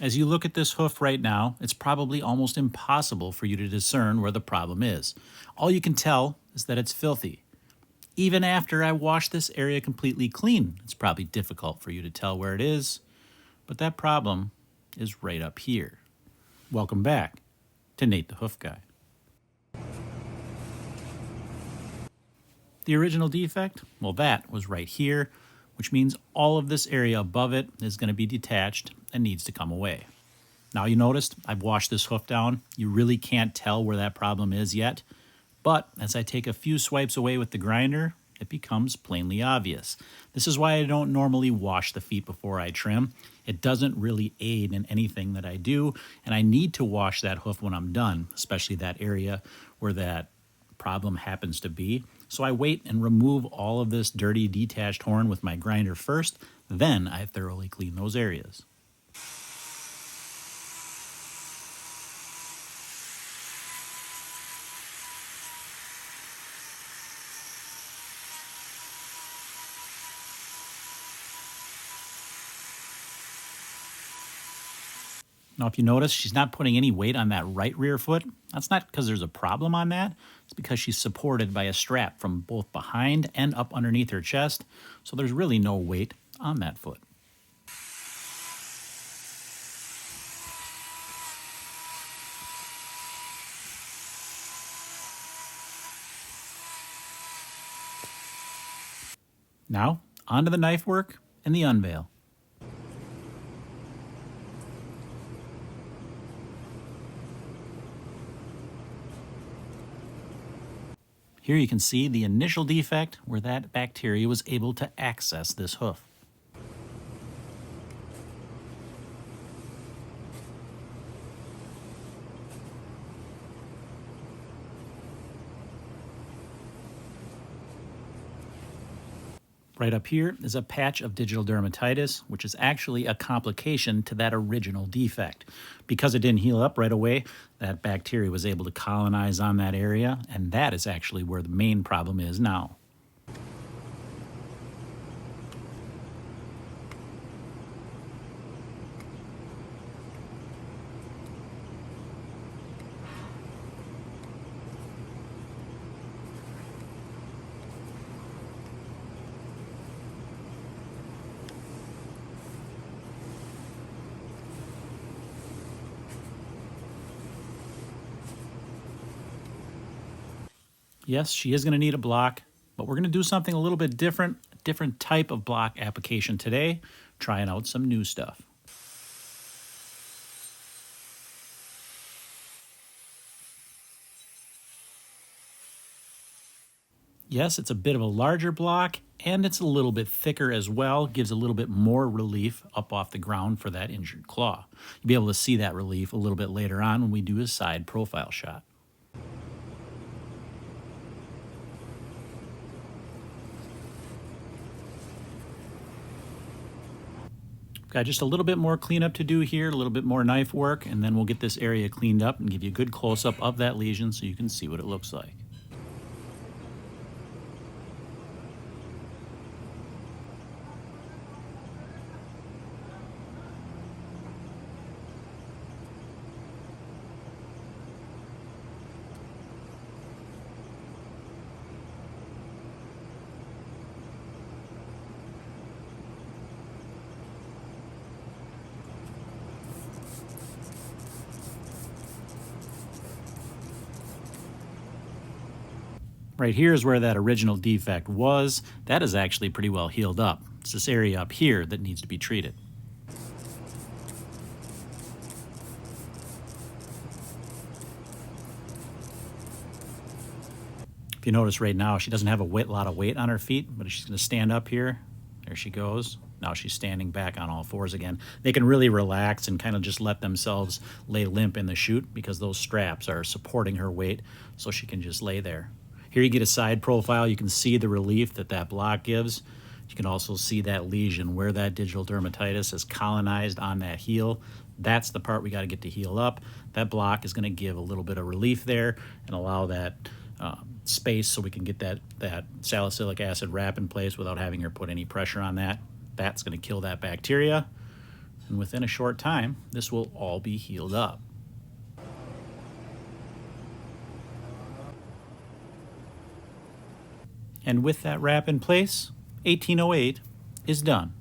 As you look at this hoof right now, it's probably almost impossible for you to discern where the problem is. All you can tell is that it's filthy. Even after I wash this area completely clean, it's probably difficult for you to tell where it is, but that problem is right up here. Welcome back to Nate the Hoof Guy. The original defect, well, that was right here, which means all of this area above it is going to be detached and needs to come away. Now you noticed I've washed this hoof down. You really can't tell where that problem is yet, but as I take a few swipes away with the grinder, it becomes plainly obvious. This is why I don't normally wash the feet before I trim. It doesn't really aid in anything that I do, and I need to wash that hoof when I'm done, especially that area where that problem happens to be. So I wait and remove all of this dirty detached horn with my grinder first, then I thoroughly clean those areas. Now, if you notice, she's not putting any weight on that right rear foot. That's not because there's a problem on that. It's because she's supported by a strap from both behind and up underneath her chest, so there's really no weight on that foot. Now, onto the knife work and the unveil. Here you can see the initial defect where that bacteria was able to access this hoof. Right up here is a patch of digital dermatitis, which is actually a complication to that original defect. Because it didn't heal up right away, that bacteria was able to colonize on that area, and that is actually where the main problem is now. Yes, she is going to need a block, but we're going to do something a little bit different, a different type of block application today, trying out some new stuff. Yes, it's a bit of a larger block, and it's a little bit thicker as well, gives a little bit more relief up off the ground for that injured claw. You'll be able to see that relief a little bit later on when we do a side profile shot. Got just a little bit more cleanup to do here, a little bit more knife work, and then we'll get this area cleaned up and give you a good close-up of that lesion so you can see what it looks like. Right here is where that original defect was. That is actually pretty well healed up. It's this area up here that needs to be treated. If you notice right now, she doesn't have a lot of weight on her feet, but she's going to stand up here. There she goes. Now she's standing back on all fours again. They can really relax and kind of just let themselves lay limp in the chute because those straps are supporting her weight, so she can just lay there. Here you get a side profile. You can see the relief that that block gives. You can also see that lesion where that digital dermatitis is colonized on that heel. That's the part we got to get to heal up. That block is going to give a little bit of relief there and allow that space so we can get that salicylic acid wrap in place without having her put any pressure on that. That's going to kill that bacteria. And within a short time, this will all be healed up. And with that wrap in place, 1808 is done.